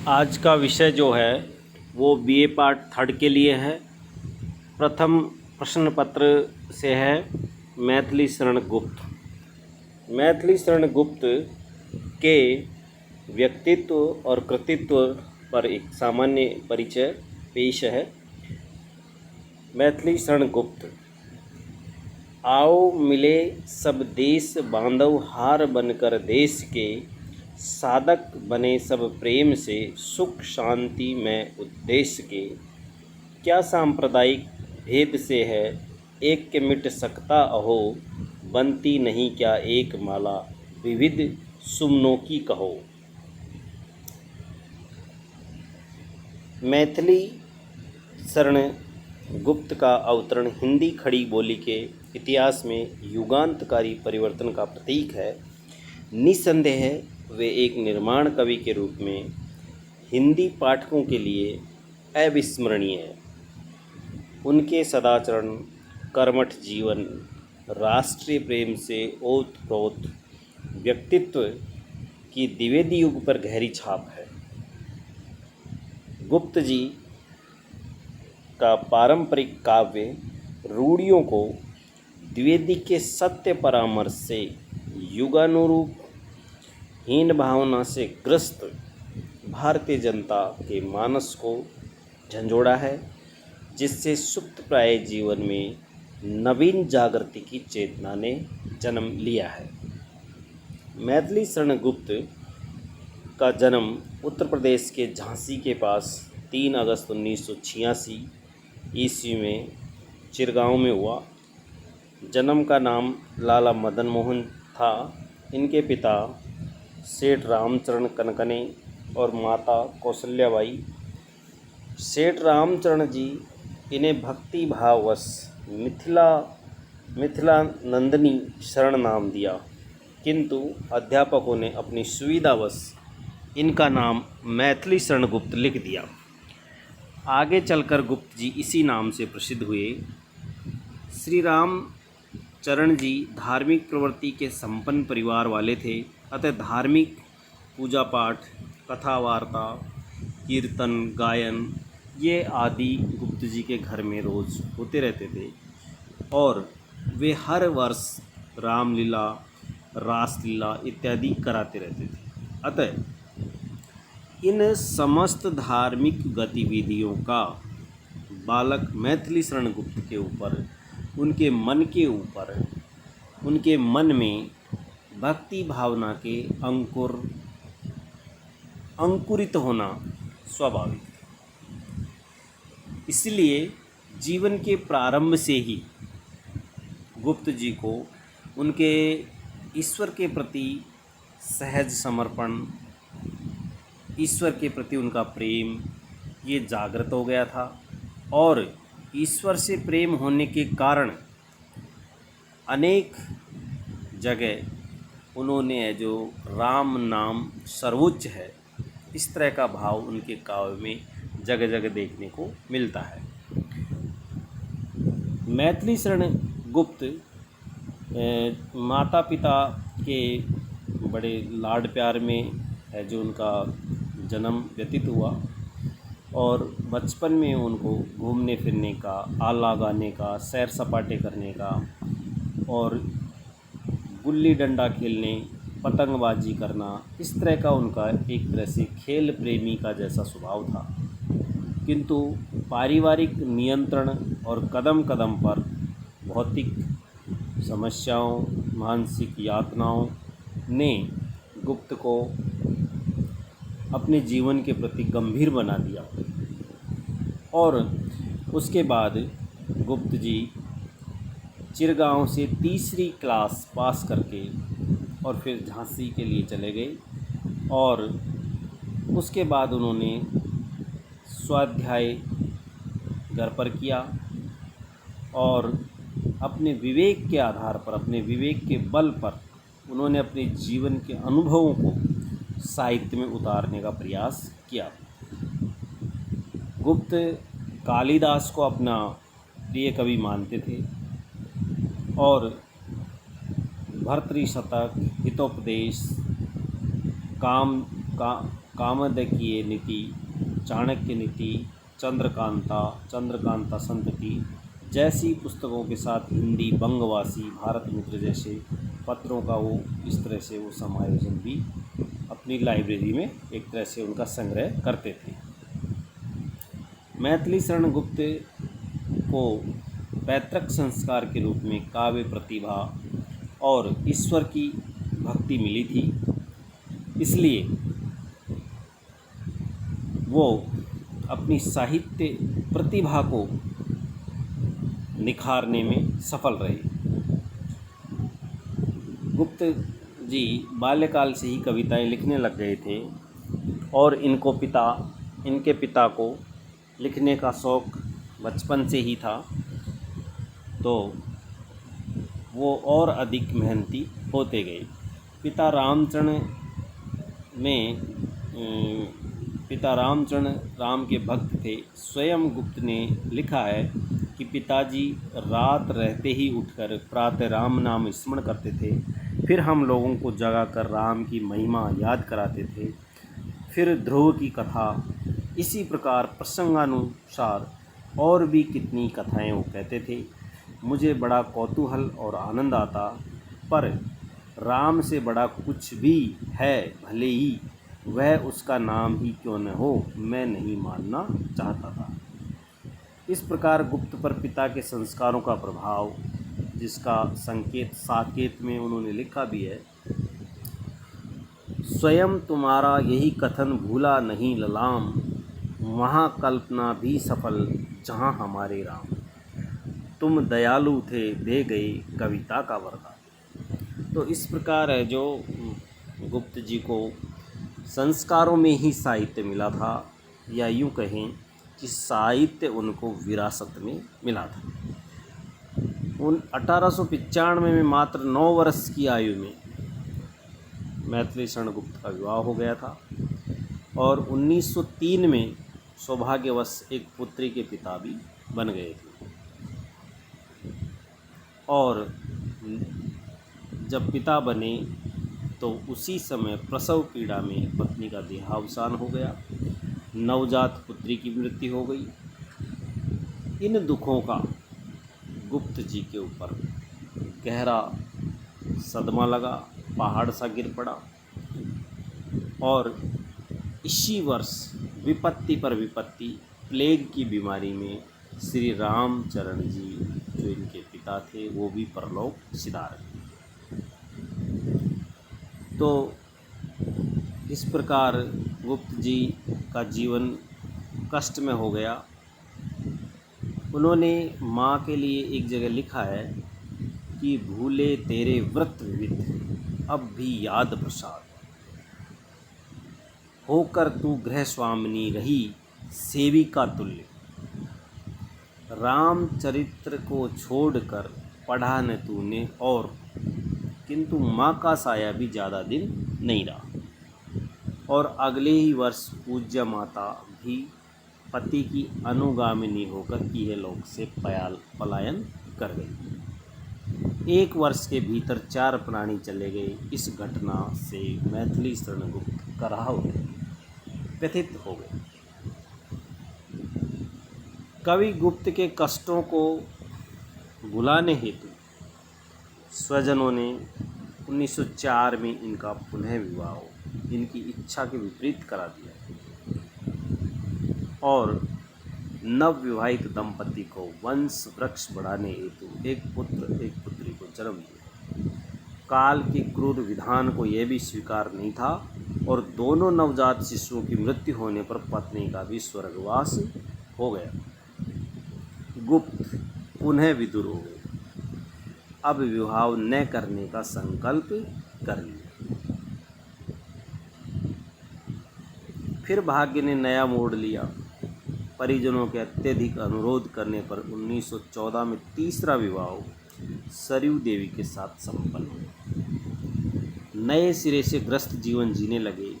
आज का विषय जो है वो बीए पार्ट थर्ड के लिए है। प्रथम प्रश्न पत्र से है मैथिली शरण गुप्त। मैथिली शरण गुप्त के व्यक्तित्व और कृतित्व पर एक सामान्य परिचय पेश है। मैथिली शरण गुप्त। आओ मिले सब देश बांधव हार बनकर देश के, साधक बने सब प्रेम से सुख शांति में उद्देश्य के। क्या सांप्रदायिक भेद से है एक के मिट सकता अहो, बनती नहीं क्या एक माला विविध सुमनों की कहो। मैथिली शरण गुप्त का अवतरण हिंदी खड़ी बोली के इतिहास में युगांतकारी परिवर्तन का प्रतीक है। निस्संदेह वे एक निर्माण कवि के रूप में हिंदी पाठकों के लिए अविस्मरणीय है। उनके सदाचरण, कर्मठ जीवन, राष्ट्रीय प्रेम से ओतप्रोत व्यक्तित्व की द्विवेदी युग पर गहरी छाप है। गुप्त जी का पारंपरिक काव्य रूढ़ियों को द्विवेदी के सत्य परामर्श से युगानुरूप हीन भावना से ग्रस्त भारतीय जनता के मानस को झंझोड़ा है, जिससे सुप्त प्राय जीवन में नवीन जागृति की चेतना ने जन्म लिया है। मैथिली शरण गुप्त का जन्म उत्तर प्रदेश के झांसी के पास 3 अगस्त 1986 ईस्वी में चिरगांव में हुआ। जन्म का नाम लाला मदन मोहन था। इनके पिता सेठ रामचरण कनकने और माता कौशल्याबाई। सेठ रामचरण जी इन्हें भक्ति भाववश मिथिला नंदिनी शरण नाम दिया, किंतु अध्यापकों ने अपनी सुविधावश इनका नाम मैथिली शरण गुप्त लिख दिया। आगे चलकर गुप्त जी इसी नाम से प्रसिद्ध हुए। श्री राम चरण जी धार्मिक प्रवृत्ति के संपन्न परिवार वाले थे, अतः धार्मिक पूजा पाठ, कथा वार्ता, कीर्तन, गायन ये आदि गुप्त जी के घर में रोज़ होते रहते थे और वे हर वर्ष रामलीला, रासलीला इत्यादि कराते रहते थे। अतः इन समस्त धार्मिक गतिविधियों का बालक मैथिली शरण गुप्त के ऊपर, उनके मन में भक्ति भावना के अंकुरित होना स्वाभाविक है। इसलिए जीवन के प्रारंभ से ही गुप्त जी को उनके ईश्वर के प्रति सहज समर्पण, ईश्वर के प्रति उनका प्रेम ये जागृत हो गया था और ईश्वर से प्रेम होने के कारण अनेक जगह उन्होंने जो राम नाम सर्वोच्च है, इस तरह का भाव उनके काव्य में जगह जगह देखने को मिलता है। मैथिली शरण गुप्त माता पिता के बड़े लाड प्यार में है जो उनका जन्म व्यतीत हुआ और बचपन में उनको घूमने फिरने का, आला गाने का, सैर सपाटे करने का और गुल्ली डंडा खेलने, पतंगबाजी करना, इस तरह का उनका एक तरह से खेल प्रेमी का जैसा स्वभाव था। किंतु पारिवारिक नियंत्रण और कदम कदम पर भौतिक समस्याओं, मानसिक यातनाओं ने गुप्त को अपने जीवन के प्रति गंभीर बना दिया और उसके बाद गुप्त जी चिरगांव से तीसरी क्लास पास करके और फिर झांसी के लिए चले गए और उसके बाद उन्होंने स्वाध्याय घर पर किया और अपने विवेक के आधार पर, अपने विवेक के बल पर उन्होंने अपने जीवन के अनुभवों को साहित्य में उतारने का प्रयास किया। गुप्त कालिदास को अपना प्रिय कवि मानते थे और भर्तृशतक, हितोपदेश, कामदकीय नीति, चाणक्य नीति, चंद्रकांता संतति जैसी पुस्तकों के साथ हिंदी, बंगवासी, भारत मित्र जैसे पत्रों का वो इस तरह से वो समायोजन भी अपनी लाइब्रेरी में एक तरह से उनका संग्रह करते थे। मैथिली शरण गुप्त को पैतृक संस्कार के रूप में काव्य प्रतिभा और ईश्वर की भक्ति मिली थी, इसलिए वो अपनी साहित्य प्रतिभा को निखारने में सफल रहे। गुप्त जी बाल्यकाल से ही कविताएं लिखने लग गए थे और इनके पिता को लिखने का शौक़ बचपन से ही था, तो वो और अधिक मेहनती होते गए। पिता रामचरण राम के भक्त थे। स्वयं गुप्त ने लिखा है कि पिताजी रात रहते ही उठकर प्रातः राम नाम स्मरण करते थे, फिर हम लोगों को जगाकर राम की महिमा याद कराते थे, फिर ध्रुव की कथा, इसी प्रकार प्रसंगानुसार और भी कितनी कथाएं वो कहते थे। मुझे बड़ा कौतूहल और आनंद आता, पर राम से बड़ा कुछ भी है, भले ही वह उसका नाम ही क्यों न हो, मैं नहीं मानना चाहता था। इस प्रकार गुप्त पर पिता के संस्कारों का प्रभाव, जिसका साकेत में उन्होंने लिखा भी है, स्वयं तुम्हारा यही कथन भूला नहीं ललाम, वहाँ कल्पना भी सफल जहाँ हमारे राम, तुम दयालु थे दे गए कविता का वरदान। तो इस प्रकार है जो गुप्त जी को संस्कारों में ही साहित्य मिला था, या यूँ कहें कि साहित्य उनको विरासत में मिला था। 1895 में मात्र 9 वर्ष की आयु में मैथिली शरण गुप्त का विवाह हो गया था और 1903 में सौभाग्यवश एक पुत्री के पिता भी बन गए थे। और जब पिता बने तो उसी समय प्रसव पीड़ा में पत्नी का देहावसान हो गया, नवजात पुत्री की मृत्यु हो गई। इन दुखों का गुप्त जी के ऊपर गहरा सदमा लगा, पहाड़ सा गिर पड़ा, और इसी वर्ष विपत्ति पर विपत्ति, प्लेग की बीमारी में श्री रामचरण जी जो इनके पिता थे वो भी परलोक सिधार गए। तो इस प्रकार गुप्त जी का जीवन कष्ट में हो गया। उन्होंने माँ के लिए एक जगह लिखा है कि भूले तेरे व्रत विविध अब भी याद प्रसाद, होकर तू गृह स्वामिनी रही सेविका तुल्य, रामचरित्र को छोड़कर पढ़ा न तूने और, किंतु माँ का साया भी ज़्यादा दिन नहीं रहा। और अगले ही वर्ष पूज्य माता भी पति की अनुगामिनी होकर इहलोक से पलायन कर गई। 1 वर्ष के भीतर 4 प्राणी चले गए। इस घटना से मैथिली शरण गुप्त कराह व्यथित हो गए। कवि गुप्त के कष्टों को भुलाने हेतु स्वजनों ने 1904 में इनका पुनः विवाह इनकी इच्छा के विपरीत करा दिया और नवविवाहित दंपति को वंश वृक्ष बढ़ाने हेतु एक पुत्र एक पुत्री को जन्म दिया। काल के क्रूर विधान को यह भी स्वीकार नहीं था और दोनों नवजात शिशुओं की मृत्यु होने पर पत्नी का भी स्वर्गवास हो गया। गुप्त पुनः विदुर हो गए। अब विवाह न करने का संकल्प कर लिया। फिर भाग्य ने नया मोड़ लिया। परिजनों के अत्यधिक अनुरोध करने पर 1914 में तीसरा विवाह सरयू देवी के साथ संपन्न हुआ। नए सिरे से ग्रस्त जीवन जीने लगे।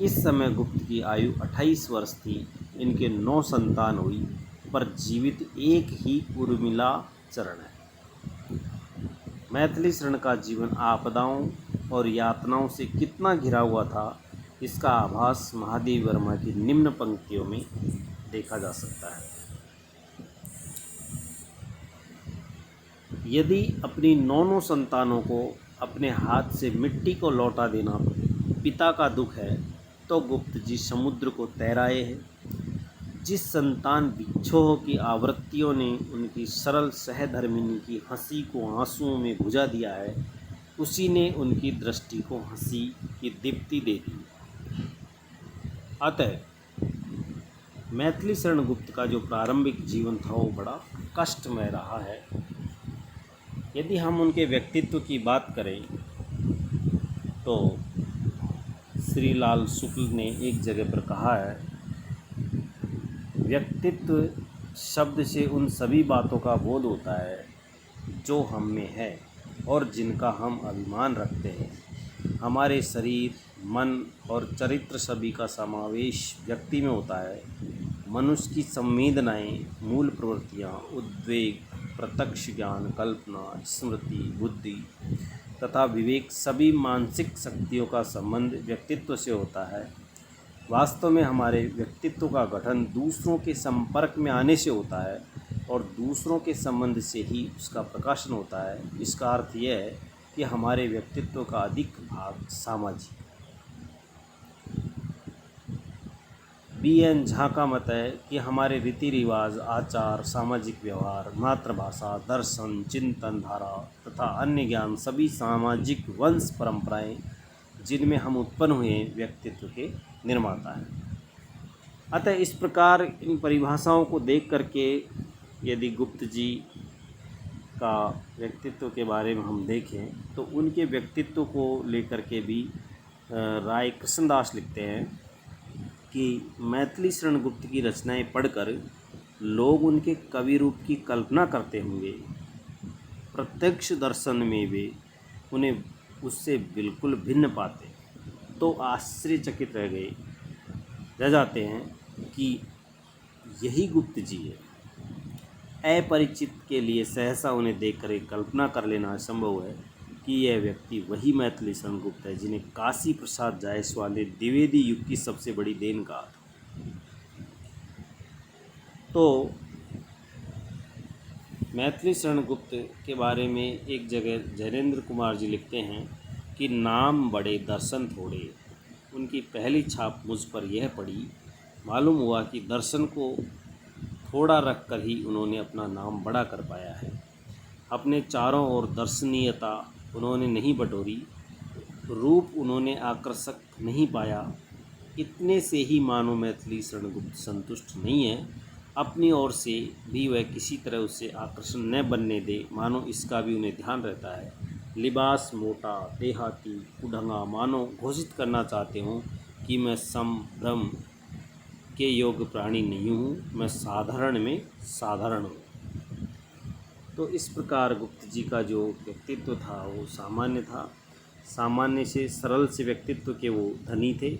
इस समय गुप्त की आयु 28 वर्ष थी। इनके 9 संतान हुई, पर जीवित एक ही उर्मिला चरण है। मैथिली शरण का जीवन आपदाओं और यातनाओं से कितना घिरा हुआ था, इसका आभास महादेव वर्मा की निम्न पंक्तियों में देखा जा सकता है। यदि अपनी 9 संतानों को अपने हाथ से मिट्टी को लौटा देना पिता का दुख है, तो गुप्त जी समुद्र को तैराए हैं। जिस संतान विक्षोह की आवृत्तियों ने उनकी सरल सहधर्मिणी की हंसी को आंसुओं में बुझा दिया है, उसी ने उनकी दृष्टि को हंसी की दीप्ति दे दी। अतः मैथिली शरण गुप्त का जो प्रारंभिक जीवन था वो बड़ा कष्टमय रहा है। यदि हम उनके व्यक्तित्व की बात करें तो श्री लाल शुक्ल ने एक जगह पर कहा है, व्यक्तित्व शब्द से उन सभी बातों का बोध होता है जो हम में है और जिनका हम अभिमान रखते हैं। हमारे शरीर, मन और चरित्र सभी का समावेश व्यक्ति में होता है। मनुष्य की संवेदनाएं, मूल प्रवृत्तियां, उद्वेग, प्रत्यक्ष ज्ञान, कल्पना, स्मृति, बुद्धि तथा विवेक सभी मानसिक शक्तियों का संबंध व्यक्तित्व से होता है। वास्तव में हमारे व्यक्तित्व का गठन दूसरों के संपर्क में आने से होता है और दूसरों के संबंध से ही उसका प्रकाशन होता है। इसका अर्थ यह है कि हमारे व्यक्तित्व का अधिक भाग सामाजिक। B.N. झा का मत है कि हमारे रीति रिवाज, आचार, सामाजिक व्यवहार, मातृभाषा, दर्शन, चिंतन धारा तथा अन्य ज्ञान सभी सामाजिक वंश परंपराएं जिनमें हम उत्पन्न हुए व्यक्तित्व के निर्माता हैं। अतः इस प्रकार इन परिभाषाओं को देख करके यदि गुप्त जी का व्यक्तित्व के बारे में हम देखें तो उनके व्यक्तित्व को लेकर के भी राय कृष्णदास लिखते हैं कि मैथिली शरण गुप्त की रचनाएं पढ़कर लोग उनके कवि रूप की कल्पना करते होंगे। प्रत्यक्ष दर्शन में वे उन्हें उससे बिल्कुल भिन्न पाते तो आश्चर्यचकित रह जाते हैं कि यही गुप्त जी है। अपरिचित के लिए सहसा उन्हें देखकर एक कल्पना कर लेना असंभव है कि यह व्यक्ति वही मैथिली शरण गुप्त है जिन्हें काशी प्रसाद जायसवाल ने द्विवेदी युग की सबसे बड़ी देन कहा था। तो मैथिली शरण गुप्त के बारे में एक जगह जयेंद्र कुमार जी लिखते हैं कि नाम बड़े दर्शन थोड़े। उनकी पहली छाप मुझ पर यह पड़ी, मालूम हुआ कि दर्शन को थोड़ा रखकर ही उन्होंने अपना नाम बड़ा कर पाया है। अपने चारों ओर दर्शनीयता उन्होंने नहीं बटोरी, रूप उन्होंने आकर्षक नहीं पाया। इतने से ही मानो मैथिली शरण गुप्त संतुष्ट नहीं है, अपनी ओर से भी वह किसी तरह उससे आकर्षण न बनने दे, मानो इसका भी उन्हें ध्यान रहता है। लिबास मोटा, देहाती, कुढ़ंगा, मानो घोषित करना चाहते हों कि मैं संभ्रम के योग्य प्राणी नहीं हूँ, मैं साधारण में साधारण हूँ। तो इस प्रकार गुप्त जी का जो व्यक्तित्व था वो सामान्य था। सामान्य से सरल से व्यक्तित्व के वो धनी थे।